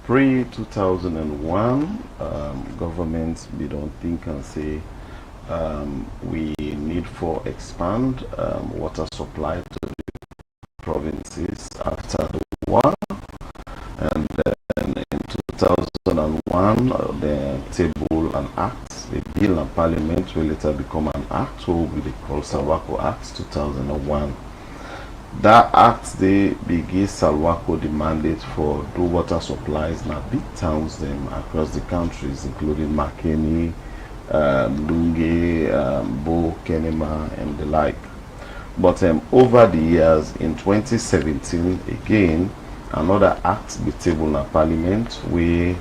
pre-2001, government we don't think and say we need for expand water supply to the provinces after the war, and then in 2001 they table an act, a bill and parliament will later become an act, so we call Salwako Act 2001. That act they begin Salwako the mandate for do water supplies in big towns them across the countries, including Makeni, Lunge, Bo, Kenema, and the like. But over the years, in 2017, again, another act be tabled in Parliament, where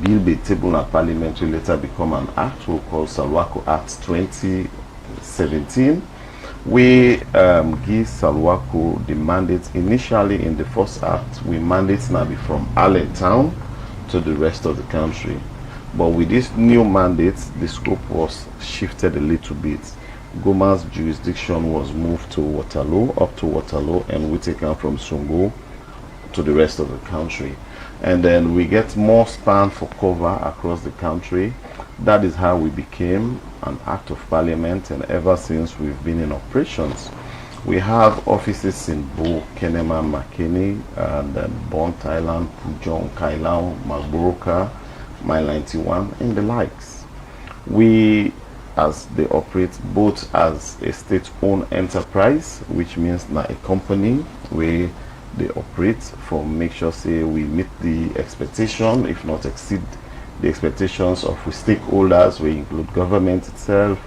bill be tabled in Parliament will later become an act we call Salwako Act 2017. We give Salwako the mandate. Initially in the first act, we mandate now be from Allentown to the rest of the country. But with this new mandate, the scope was shifted a little bit. Goma's jurisdiction was moved to Waterloo, up to Waterloo, and we take out from Songo to the rest of the country. And then we get more span for cover across the country. That is how we became an act of parliament, and ever since we've been in operations. We have offices in Bo, Kenema, Makeni, and then Bon, Thailand, Pujong, Kailao, Magboroka, Mile 91, and the likes. We, as they operate both as a state-owned enterprise, which means not a company where they operate for make sure say we meet the expectation, if not exceed the expectations of we stakeholders. We include government itself,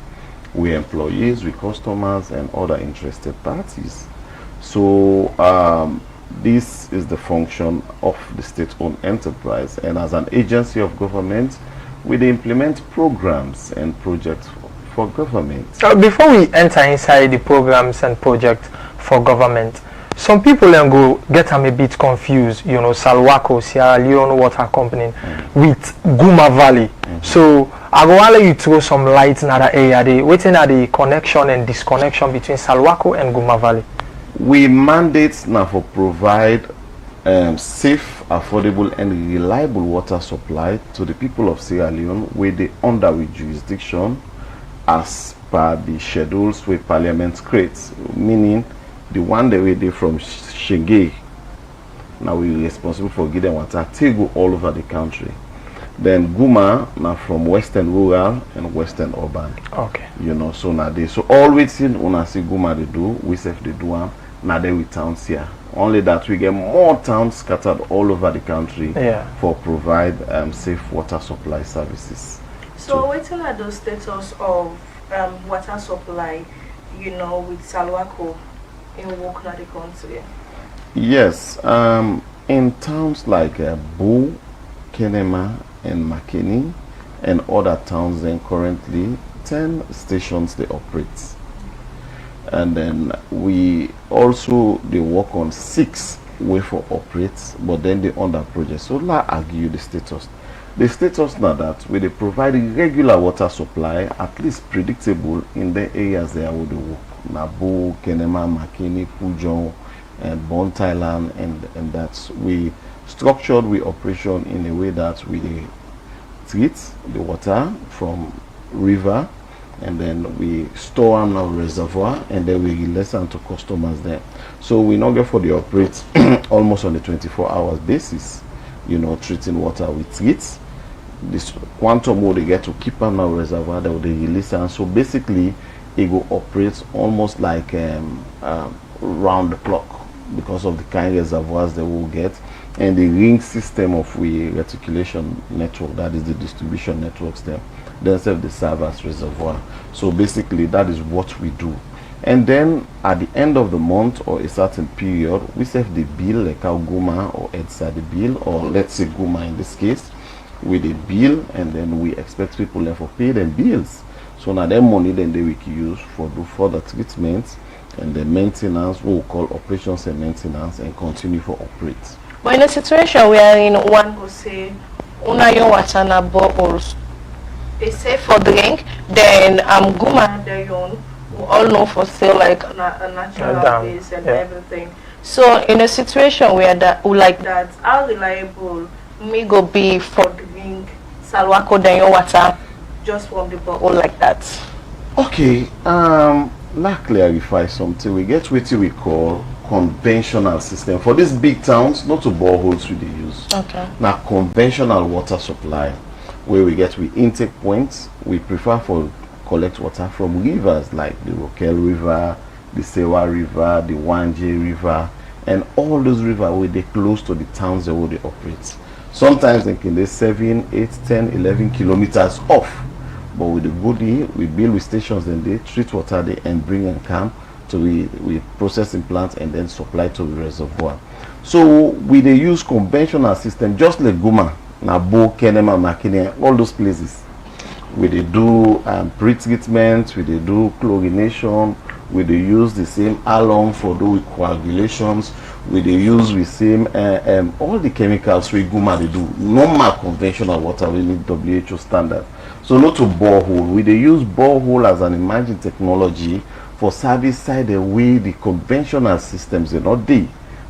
we employees, we customers, and other interested parties. So this is the function of the state-owned enterprise, and as an agency of government, we implement programs and projects for government. Before we enter inside the programs and projects for government, some people then go get them a bit confused, you know, Salwako, Sierra Leone Water Company with Guma Valley. So I go allow you throw some light in that area. Waiting at the connection and disconnection between Salwako and Guma Valley. We mandate now for provide safe, affordable, and reliable water supply to the people of Sierra Leone where they under with jurisdiction as per the schedules where Parliament creates, meaning the one that we did from Shenge, now we're responsible for getting water take go all over the country. Then Guma now from Western Rural and Western Urban. Okay. You know, so now they so always in when I see Guma they do, we say they do now they with towns here. Only that we get more towns scattered all over the country for provide safe water supply services. So waiting at the status of water supply, you know, with Salwako in work in the country? Yes, in towns like Bo, Kenema, and Makeni, and other towns, then currently 10 stations they operate. And then we also they work on 6 way for operates, but then they under project. So let's argue the status. The status now that we they provide regular water supply, at least predictable in the areas there where they work. Nabo, Kenema, Makeni, Pujong, and Bon, Thailand, and that's we structured we operation in a way that we treat the water from river, and then we store them in our reservoir, and then we release them to customers there. So we not get for the operate almost on a 24 hours basis, you know, treating water with treats. This quantum will they get to keep them in our reservoir, they will release them. So basically it will operate almost like round the clock because of the kind of reservoirs they will get, and the ring system of we reticulation network, that is the distribution networks there, then serve the serve as reservoir. So basically that is what we do. And then at the end of the month or a certain period, we serve the bill like how Guma or EDSA the bill, or let's say Guma in this case, with a bill, and then we expect people there for pay them bills. So now that money then they will use for do further treatments and the maintenance, what we call operations and maintenance, and continue for operate. But in a situation where in one go say una yon water na boreholes, they say for drink, then Guma they yon we all know for sale like a natural base and everything. So in a situation where that like that, how reliable me go be for drink salwako then your water just from the bottle like that? Okay, let's clarify something. We get what we call conventional system. For these big towns, not to boreholes we dey use. Okay. Now conventional water supply, where we intake points, we prefer for collect water from rivers like the Rokel River, the Sewa River, the Wanje River, and all those rivers where they close to the towns where they operate. Sometimes they can be 7, 8, 10, 11 kilometers off. But with the body, we build with stations and they treat water there and bring and come to we processing plants and then supply to the reservoir. So we they use conventional system just like Guma, Nabo, Kenema, Makine, all those places. We they do pre-treatment, we they do chlorination, we they use the same alum for those coagulations, we they use the same all the chemicals we Guma they do. Normal conventional water we need WHO standard. So not to borehole. We they use borehole as an emerging technology for service side the way the conventional systems are not there.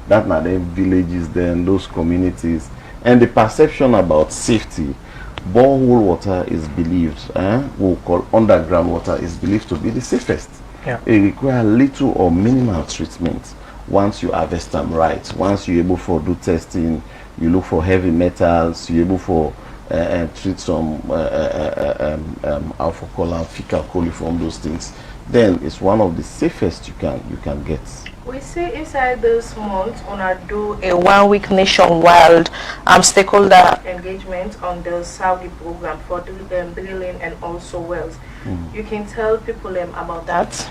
That now them villages, then those communities, and the perception about safety. Borehole water is believed, we'll call underground water is believed to be the safest. Yeah. It requires little or minimal treatment once you harvest them right. Once you're able to do testing, you look for heavy metals, you're able for treat some alpha column, fecal coliform, those things, then it's one of the safest you can get. We see inside this month on do a 1 week nationwide stakeholder engagement on the Saudi program for drilling and also wells. You can tell people about that.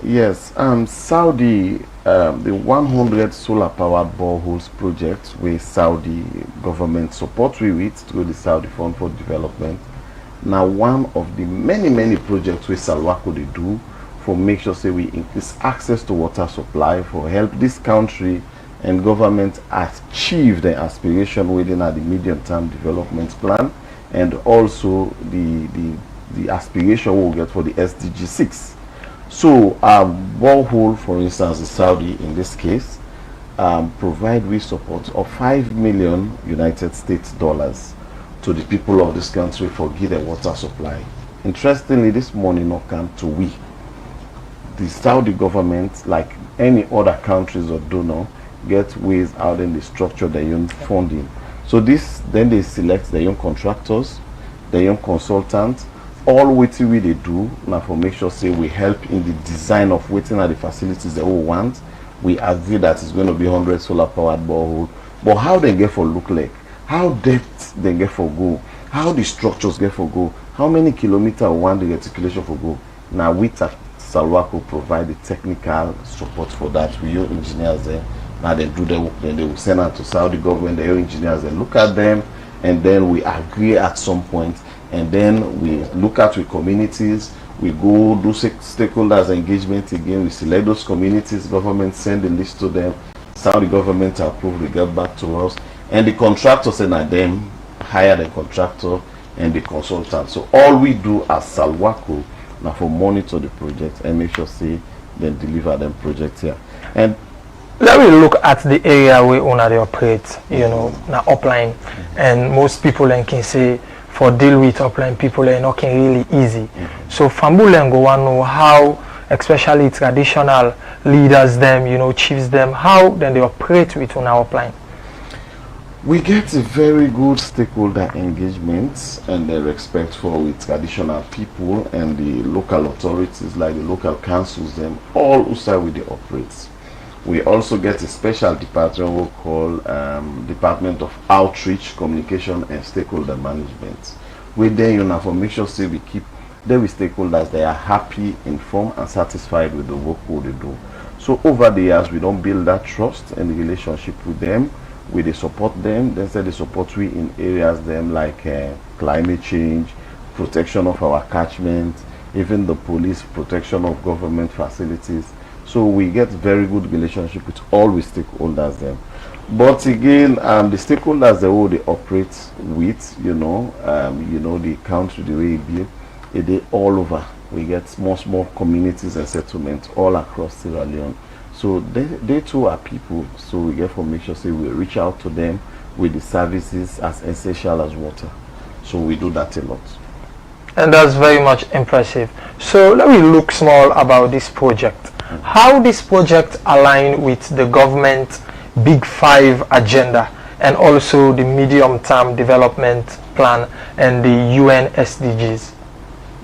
Yes, Saudi, the 100 solar powered boreholes project with Saudi government support with through the Saudi Fund for Development. Now one of the many projects with Salwako they do for make sure say we increase access to water supply for help this country and government achieve the aspiration within the medium-term development plan, and also the aspiration we'll get for the SDG 6. So borehole, for instance, the Saudi in this case provide we support of 5 million United States dollars to the people of this country for give their water supply. Interestingly, this money not come to we. The Saudi government, like any other countries or donor, get ways out in the structure their own funding. So this then they select their own contractors, their own consultants. All waiting we they do now for make sure say we help in the design of waiting at the facilities they all want. We agree that it's going to be 100 solar powered borehole, but how they get for look like, how depth they get for go, how the structures get for go, how many kilometers one the reticulation for go. Now we at Salwako provide the technical support for that. We your engineers there. Now they do the work, then they will send out to Saudi government, their engineers, and look at them, and then we agree at some point, and then we look at with communities, we go do stakeholders engagement again, we select those communities, government send the list to them, Saudi government approve, we get back to us, and the contractors and them hire the contractor and the consultant. So all we do as Salwako now for monitor the project and make sure say then deliver them projects here. And let me look at the area where owner they operate, you know, now upline, and most people then can say for deal with upline people are not really easy. So Fambulen go want know how, especially traditional leaders them, you know, chiefs them, how then they operate with on our upline. we get a very good stakeholder engagement and the respect for with traditional people and the local authorities like the local councils, them all who side with the operates. We also get a special department we call Department of Outreach, Communication and Stakeholder Management. We then, you know, for make sure say we keep there with stakeholders, they are happy, informed and satisfied with the work they do. So over the years we don't build that trust and the relationship with them. We they support them, then say they support we in areas them like climate change, protection of our catchment, even the police, protection of government facilities. So we get very good relationship with all the stakeholders them. But again, the stakeholders the way they operate with, you know, the country the way they all over. We get small communities and settlements all across Sierra Leone. So they too are people. So we get for make sure say we reach out to them with the services as essential as water. So we do that a lot. And that's very much impressive. So let me look small about this project. How this project align with the government Big Five agenda and also the medium-term development plan and the UN SDGs?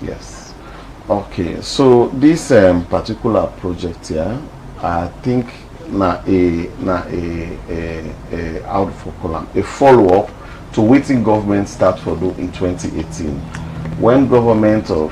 Yes. Okay. So this particular project here, I think out for column a follow-up to waiting government start for do in 2018 when government of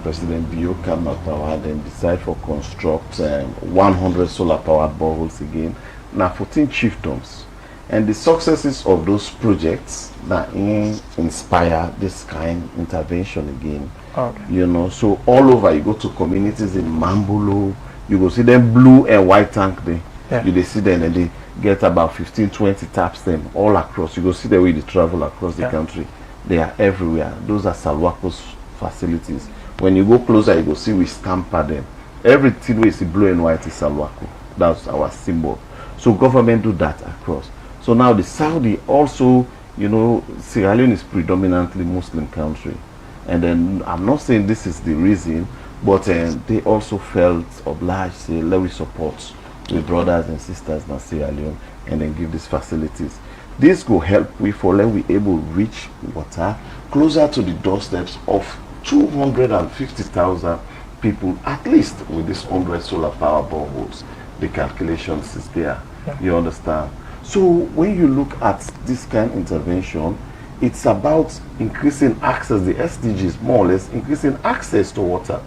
President Bioka Matawa then decide for construct 100 solar powered boreholes again now 14 chiefdoms, and the successes of those projects that inspire this kind intervention again. Okay. You know, so all over you go to communities in Mambulo, you go see them blue and white tank there. Yeah. You they see them and they get about 15-20 taps them all across. You go see the way they travel across the country. They are everywhere. Those are Salwako's facilities. When you go closer, you go see we scamper them. Everything we see blue and white is Salwako. That's our symbol. So government do that across. So now the Saudi also, you know, Sierra Leone is predominantly Muslim country. And then I'm not saying this is the reason, but they also felt obliged to say, let me support with brothers and sisters in Sierra Leone and then give these facilities. This will help we for let we able reach water closer to the doorsteps of 250,000 people at least with this 100 solar power boreholes. The calculations is there. You understand? So when you look at this kind of intervention, it's about increasing access, the SDGs more or less increasing access to water.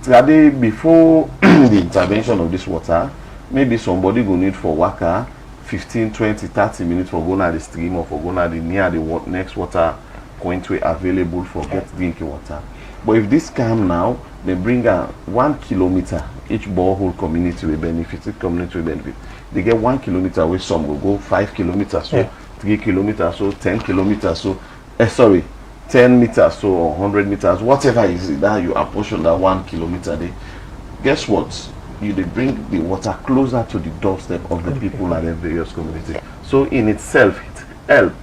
Today, before the intervention of this water, maybe somebody will need for waka 15, 20, 30 minutes for going to the stream or for going to the near the next water point we available for get drinking water. But if this come now, they bring 1 kilometer, each borehole community will benefit, each community will benefit. They get 1 kilometer away, some will go 5 kilometers, so 3 kilometers, so 10 kilometers, so 10 meters, so or 100 meters, whatever is it that you apportion that 1 kilometer day. Guess what? They bring the water closer to the doorstep of the people at the various communities. So in itself, it helps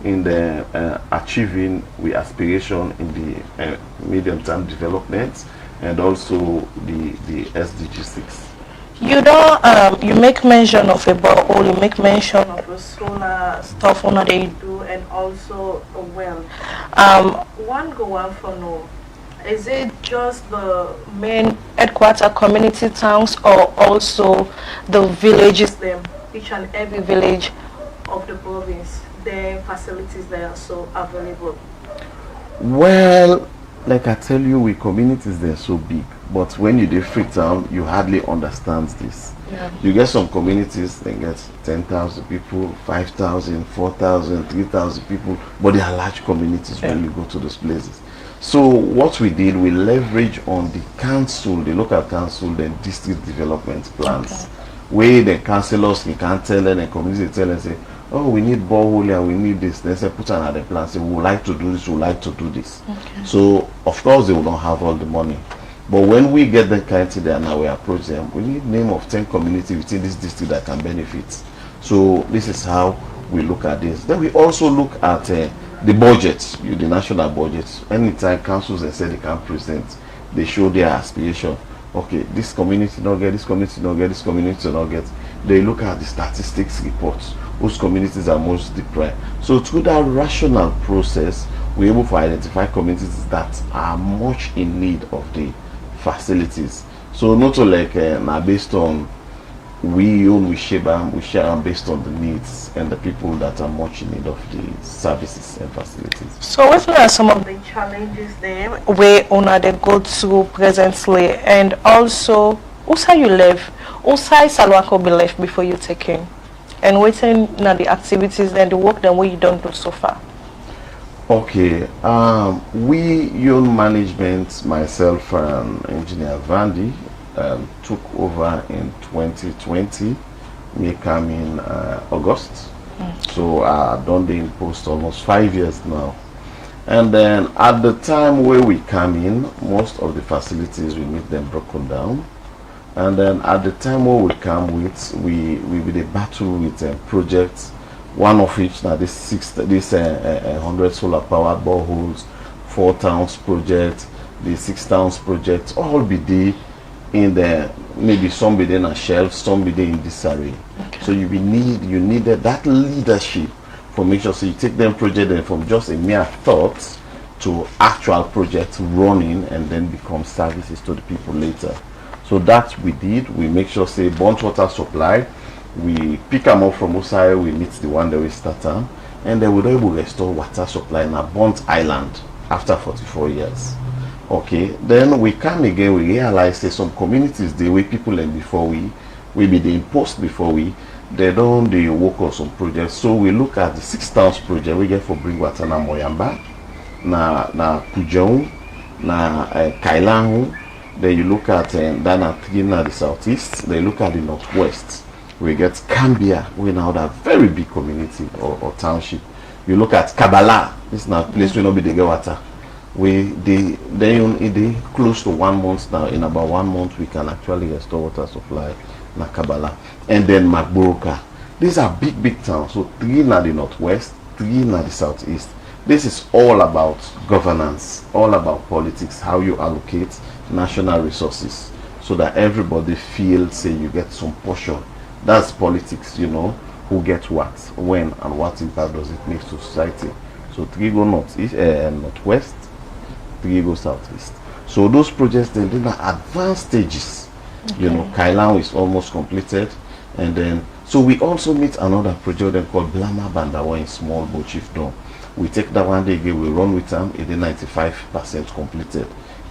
in the achieving the aspiration in the medium-term development and also the SDG 6. You know, you make mention of a borehole, you make mention of the solar stuff that they do, and also a well. One go on for no. Is it just the main headquarter community towns or also the villages, them, each and every village of the province, their facilities that are so available? Well, like I tell you, we communities they're so big, but when you do Freetown, you hardly understand this. Yeah. You get some communities, they get 10,000 people, 5,000, 4,000, 3,000 people, but they are large communities when you go to those places. So what we did, we leverage on the council, the local council, the district development plans, where the councillors can tell them, the community tell them, say, oh, we need borehole here, we need this. They say, put another plan, say, we would like to do this, we would like to do this. So, of course, they will not have all the money. But when we get the kind of there now, we approach them, we need name of 10 communities within this district that can benefit. So, this is how we look at this. Then we also look at the budget, the national budget. Anytime councils they say they can present, they show their aspiration. Okay, this community not get, this community not get, this community not get. They look at the statistics reports. Whose communities are most deprived. So through that rational process, we're able to identify communities that are much in need of the facilities. So not only like based on we share them based on the needs and the people that are much in need of the services and facilities. So what are some of the challenges there where owner they go through presently, and also also you live, also Salwako be left before you take in, and waiting now the activities and the work that we don't do so far? Okay, we Young Management, myself and Engineer Vandy, took over in 2020. We come in August. So I've done the post almost 5 years now. And then at the time where we come in, most of the facilities we need them broken down. And then at the time what we come with, we with a battle with projects, one of which now this 100 solar powered boreholes, 4 towns project, the 6 towns project, all be there in the, maybe some be there in a shelf, some be there in disarray. Okay. So you needed that leadership for make sure, so you take them project and from just a mere thought to actual projects running and then become services to the people later. So that we did. We make sure, say, burnt water supply, we pick them up from outside, we meet the one that we start on, and then we're able to restore water supply in a burnt island after 44 years. Okay, then we come again, we realize that some communities, the way people learn before we be the impost before they don't work on some projects. So we look at the 6 towns project we get for bring water na Moyamba, na Pujong, na Kailangu. Then you look at Dana Trina, the southeast. Then you look at the northwest. We get Cambia, we now have a very big community or township. You look at Kabbalah, this is not a place where nobody get water. They close to 1 month now. In about 1 month, we can actually restore water supply na Kabbalah. And then Magburuka. These are big towns. So 3 in the northwest, 3 in the southeast. This is all about governance, all about politics, how you allocate national resources so that everybody feels, say, you get some portion. That's politics, you know, who gets what, when, and what impact does it make to society. So 3 go northwest, 3 go southeast. So those projects, they're in advanced stages. Okay. You know, Kailan is almost completed, and then so we also meet another project then called Blama Bandawa in Small Boat Chiefdom. We take that one day again, we run with them, it is 95% completed.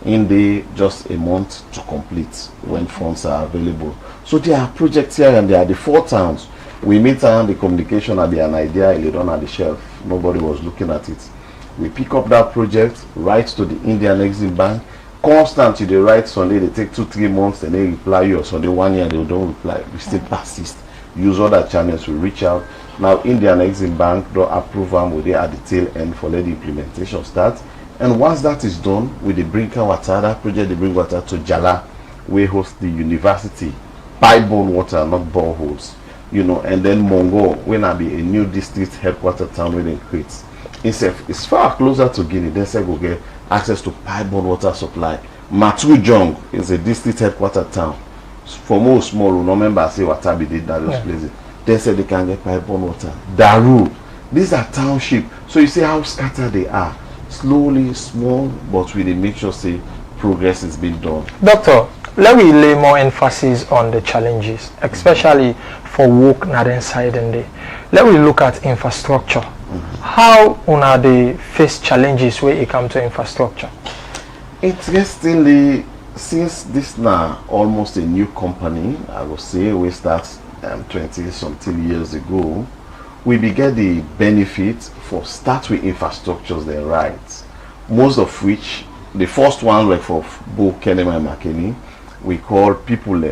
In the just a month to complete when funds are available. So there are projects here and there are the 4 towns. We meet around the communication and an idea laid on at the shelf. Nobody was looking at it. We pick up that project, write to the Indian Exim Bank. Constantly they write Sunday, they take 2-3 months and they reply you, or Sunday 1 year they don't reply. We still persist. Use other channels, we reach out. Now Indian Exim Bank don't approve them with at the tail end for let the implementation start. And once that is done, with the bring water, that project they bring water to Jala, we host the university, pipe-borne water, not boreholes, you know. And then Mongo, when I be a new district headquarter town where they create. It's far closer to Guinea. Then say go get access to pipe-borne water supply. Matujong is a district headquarter town. For most small, no member say Watabi did that those places. They say they can get pipe-borne water. Daru, these are township. So you see how scattered they are. Slowly, small, but we make sure say progress is being done. Doctor, let me lay more emphasis on the challenges, especially for work not inside and day. Let me look at infrastructure. How una they face challenges when it comes to infrastructure? Interestingly, since this now almost a new company, I would say we start 20 something years ago, we began the benefit for start with infrastructures they right. Most of which, the first one like for Bo Kenema and McKinney, we call people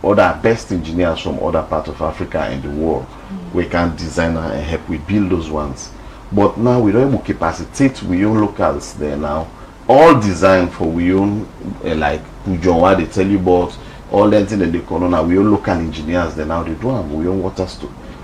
other best engineers from other parts of Africa and the world. We can design and help we build those ones. But now we don't have capacitate we own locals there now. All designed for we own like Pujonwa, they tell you about all the things in the corner. We own local engineers there now they do them. We own water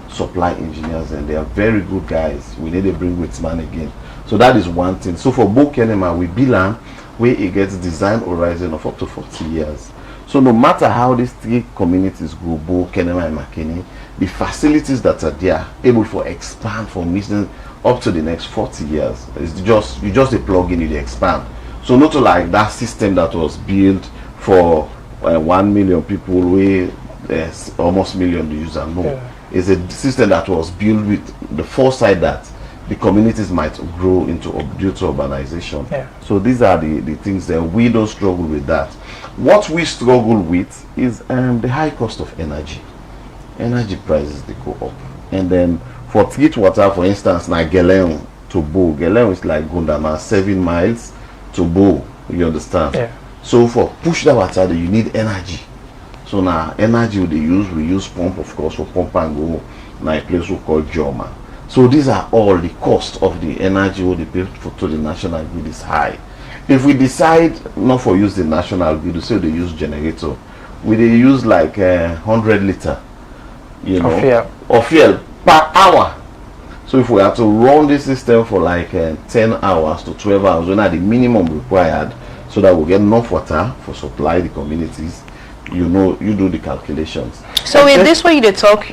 supply engineers and they are very good guys. We need to bring with man again. So that is one thing. So for Bo Kenema, we bill where it gets design horizon of up to 40 years. So no matter how these 3 communities go, Bo, Kenema and McKinney, the facilities that are there able for expand from mission up to the next 40 years. It's just you just a plug in, you expand. So not like that system that was built for 1 million people, where there's almost million user. No, it's a system that was built with the foresight that the communities might grow into due to urbanization. So these are the things that we don't struggle with that. What we struggle with is the high cost of energy. Energy prices, they go up. And then for treat water, for instance, like Gelen to Bo, Gelen is like Gundama 7 miles to Bo, you understand? So for push that water, you need energy. So now energy we use pump, of course, for pump and go now a place we call Joma. So these are all the cost of the energy we pay to the national grid is high. If we decide not for use the national grid, say they use generator, we dey use like 100 liter, you know, of fuel per hour. So if we have to run this system for like 10 hours to 12 hours, when are the minimum required, so that we get enough water for supply the communities, you know, you do the calculations. So with this way they talk,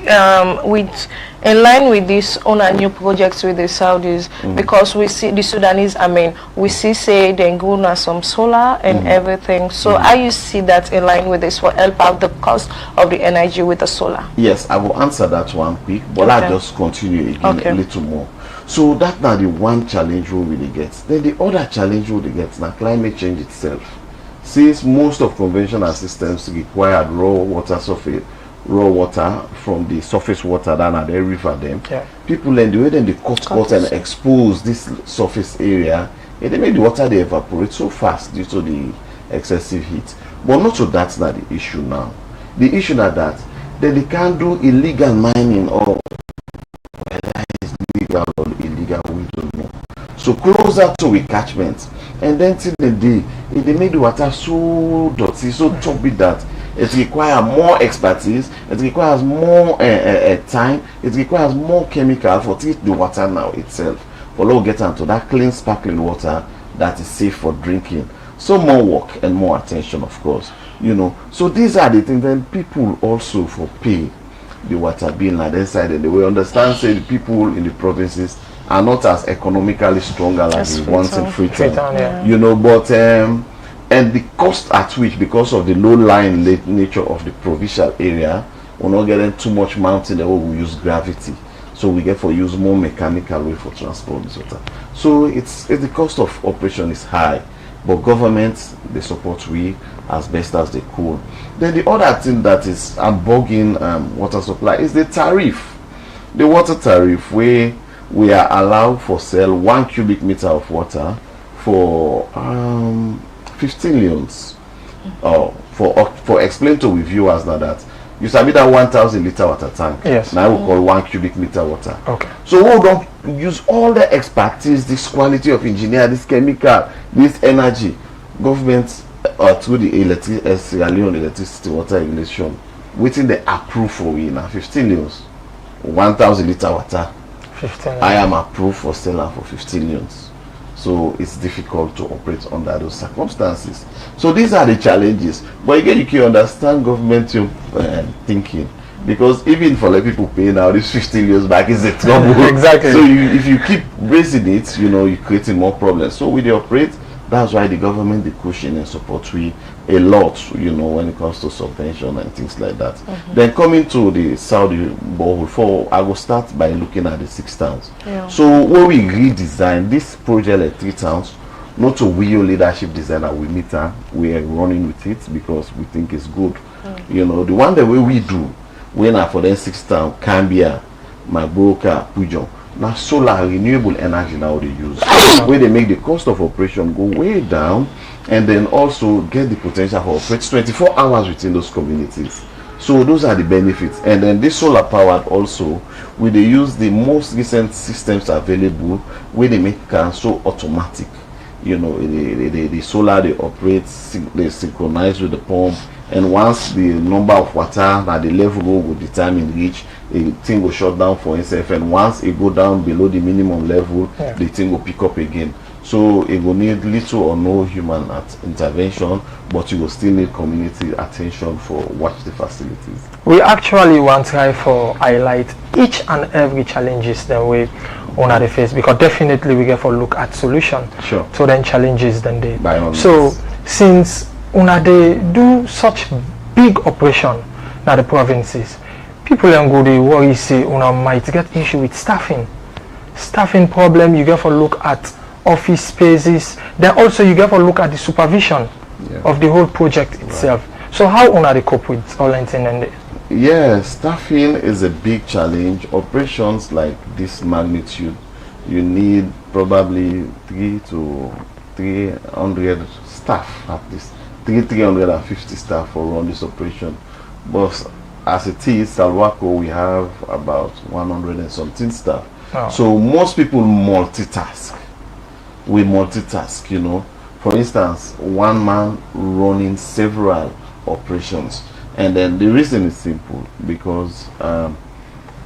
with in line with this on a new projects with the Saudis, because we see the Sudanese, I mean, we see say they go na some solar and everything. So how you see that in line with this for help out the cost of the energy with the solar? Yes, I will answer that one quick, but I'll just continue again a little more. So that now the one challenge we really get. Then the other challenge we really get now climate change itself. Since most of conventional systems required raw water from the surface water down at the river them, people and the way then they cut and expose this surface area, and they make the water they evaporate so fast due to the excessive heat. But not so that's not the issue now. The issue now that they can't do illegal mining, or whether it's legal or illegal, we don't know. So closer to a catchment, and then till the day they make the water so dirty, so choppy that it requires more expertise, it requires more time, it requires more chemical for treat the water now itself, for now get into that clean sparkling water that is safe for drinking. So more work and more attention, of course, you know. So these are the things. Then people also for pay the water bill on their side, and they will understand say the people in the provinces are not as economically stronger like the ones in Freetown, you know, but and the cost at which, because of the low-lying nature of the provincial area, we're not getting too much mountain, that we use gravity, so we get for use more mechanical way for transport this water. So it's the cost of operation is high, but governments they support we as best as they could. Then the other thing that is bugging water supply is the tariff, the water tariff, where we are allowed for sell 1 cubic meter of water for 15 leons. For explain to viewers now that you sabi that 1,000 liter water tank. Yes. Now we call 1 cubic meter water. Okay. So we don't use all the expertise, this quality of engineer, this chemical, this energy. Government through the Salone electricity water regulation, waiting they approve for we now 15 leons, 1,000 liter water. 15 I am approved for seller for 15 leons. So it's difficult to operate under those circumstances. So these are the challenges. But again, you can understand government thinking, because even for like people paying now, this 15 years back is a trouble. Exactly. So if you keep raising it, you know, you're creating more problems. So with the operate, that's why the government, the cushion and support we a lot, you know, when it comes to subvention and things like that. Then coming to the Saudi borehole, I will start by looking at the 6 towns. So when we redesign this project like 3 towns, not to we leadership designer we meet her, we are running with it because we think it's good. You know, the one the way we do, when I for then 6 towns, Cambia, my broker, Pujon, now solar renewable energy now they use, where they make the cost of operation go way down, and then also get the potential for operate 24 hours within those communities. So those are the benefits. And then this solar powered also, where they use the most recent systems available, where they make so automatic. You know, the solar they operate, they synchronize with the pump, and once the number of water at the level will determine reach, the thing will shut down for itself, and once it go down below the minimum level, the thing will pick up again. So it will need little or no human intervention, but you will still need community attention for watch the facilities. We actually want to try for highlight each and every challenges that we on the face, because definitely we get for look at solution to then challenges then they. So since they do such big operation now the provinces, people and go they worry say might get issue with staffing problem. You get for look at office spaces, then also you get to look at the supervision of the whole project itself. So how they cope with all and staffing is a big challenge. Operations like this magnitude, you need probably 300 to 300 staff, at least 350 staff for run this operation. But as it is, Salwaco, we have about 100 and something staff. So most people multitask. We multitask, you know. For instance, one man running several operations. And then the reason is simple, because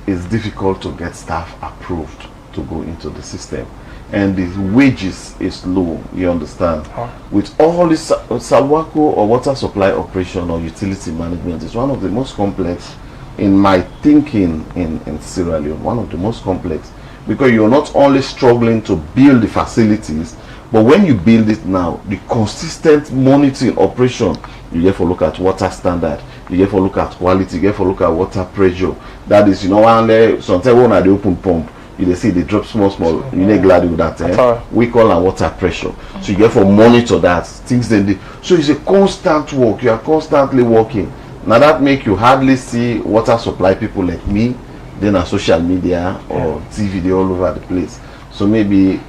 it's difficult to get staff approved to go into the system, and the wages is low, you understand. With all this Salwaco or water supply operation or utility management is one of the most complex, in my thinking, in Sierra Leone, one of the most complex, because you're not only struggling to build the facilities, but when you build it now, the consistent monitoring operation, you get to look at water standard, you get to look at quality, you get to look at water pressure. That is, you know, when sometimes when at the open pump, you see they drop small, you know, glad with that. We call it water pressure. So you get to monitor that things. So it's a constant work. You are constantly working. Now that make you hardly see water supply people like me, then on social media or TV, they all over the place. So maybe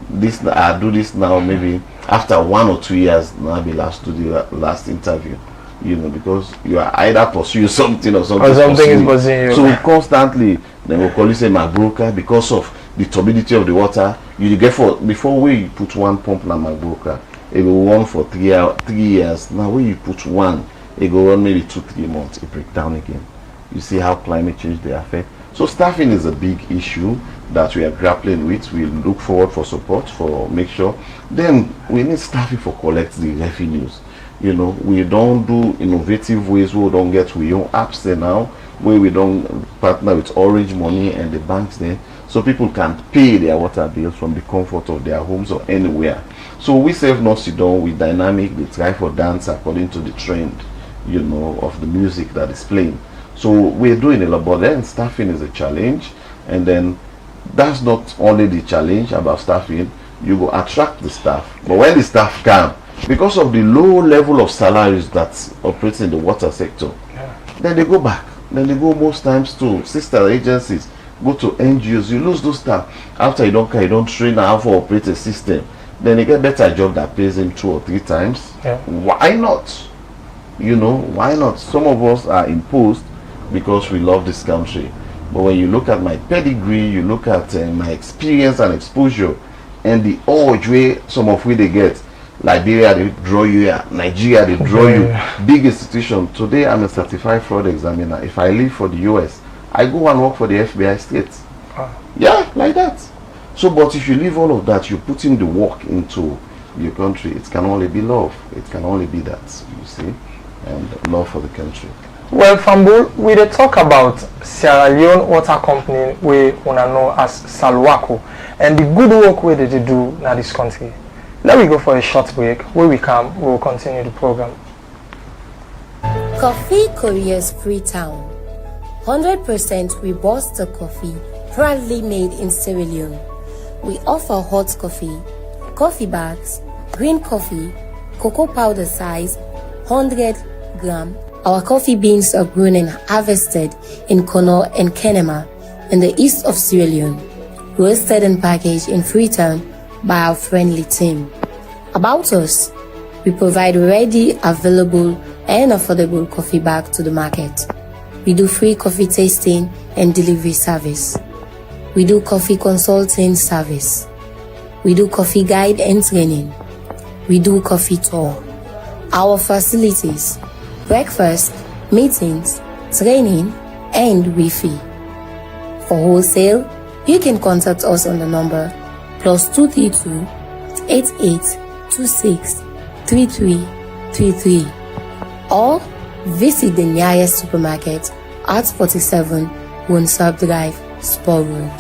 this, I do this now, maybe after 1 or 2 years, now be last to the last interview, you know, because you are either pursuing something or something is pursuing you. So constantly they will call you say my broker, because of the turbidity of the water. You get for before we put one pump na my broker, it will run for 3 years. Now when you put one, it go run maybe 2-3 months, it break down again. You see how climate change they affect. So staffing is a big issue that we are grappling with. We look forward for support for make sure. Then we need staffing for collect the revenues. You know, we don't do innovative ways. We don't get we own apps there now, where we don't partner with Orange Money and the banks there, so people can pay their water bills from the comfort of their homes or anywhere. So we save not sit down, we dynamic, they try for dance according to the trend, you know, of the music that is playing. So we're doing a lot, but then staffing is a challenge. And then that's not only the challenge about staffing, you go attract the staff. But when the staff come, because of the low level of salaries that operate in the water sector, then they go back. Then they go most times to sister agencies, go to NGOs. You lose those staff. After you don't train how to operate a system, then you get better job that pays him 2 or 3 times. Why not? You know, why not? Some of us are imposed because we love this country. But when you look at my pedigree, you look at my experience and exposure, and the urge way some of we they get, Liberia they draw you here, Nigeria they draw you, big institution. Today I'm a certified fraud examiner. If I leave for the US, I go and work for the FBI state. Yeah, like that. So, but if you leave all of that, you're putting the work into your country. It can only be love. It can only be that, you see, and love for the country. Well, Fambul, we dey talk about Sierra Leone Water Company, we wanna know as Salwaco, and the good work we they do in this country. Let me go for a short break. When we come, we will continue the program. Coffee Korea's Freetown. 100% Robusta coffee, proudly made in Sierra Leone. We offer hot coffee bags, green coffee, cocoa powder size, 100 gram. Our coffee beans are grown and harvested in Kono and Kenema in the east of Sierra Leone, roasted and packaged in Freetown by our friendly team. About us, we provide ready, available and affordable coffee bags to the market. We do free coffee tasting and delivery service. We do coffee consulting service. We do coffee guide and training. We do coffee tour. Our facilities: breakfast, meetings, training, and Wi-Fi. For wholesale, you can contact us on the number +232 8826 3333 or visit the nearest supermarket at 47 Wonsab Drive, Spur Road.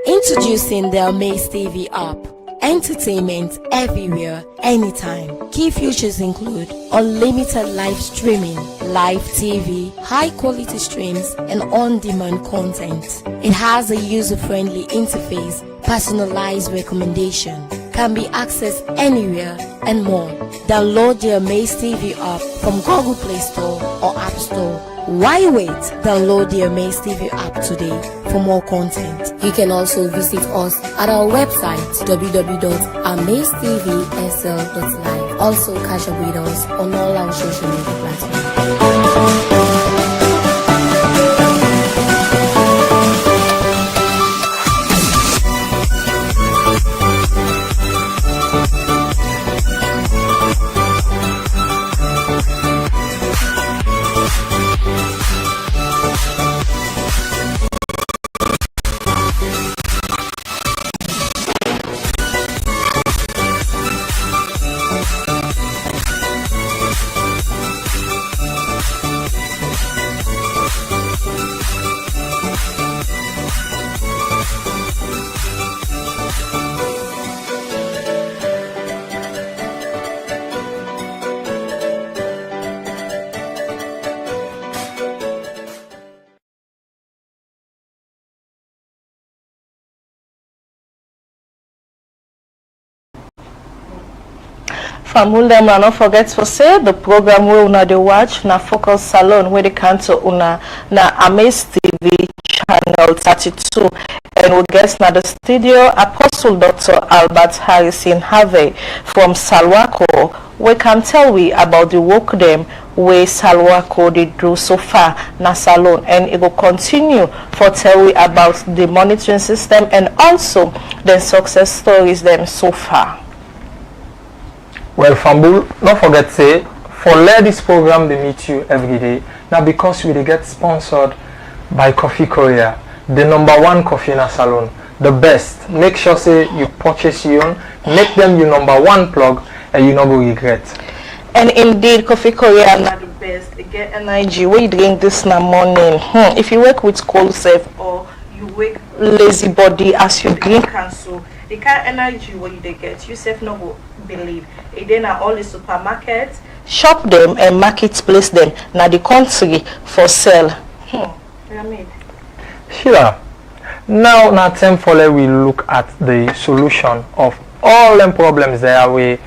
Introducing the AMAZE TV app. Entertainment everywhere, anytime. Key features include unlimited live streaming, live TV, high quality streams, and on-demand content. It has a user-friendly interface, personalized recommendation, can be accessed anywhere, and more. Download the AMAZE TV app from Google Play Store or App Store. Why wait? Download the AMAZE TV app today for more content. You can also visit us at our website www.amazetv.sl.live. Also catch up with us on all our social media platforms. family them not forget to say the program we una dey watch na Focus Salone where they can to una na AMAZE TV channel 32, and we get na the studio Apostle Dr. Albert Harrison Harvey from Salwaco. We can tell we about the work them where Salwaco did do so far na Salone, and it will continue for tell we about the monitoring system and also the success stories them so far. Well, Fambul, don't forget say for let this program they meet you every day. Now because we dey get sponsored by Coffee Korea, the #1 coffee in a salon, the best. Make sure say you purchase your own, make them your #1 plug, and you not go regret. And indeed, Coffee Korea not the best. They get energy. When you drink this in the morning, if you wake with cold self or you wake lazy body as you drink and so the kind of energy what you they get, you self no go believe. And then all the supermarkets shop them and marketplace them now the country for sale. Sheila, now time for we look at the solution of all them problems there we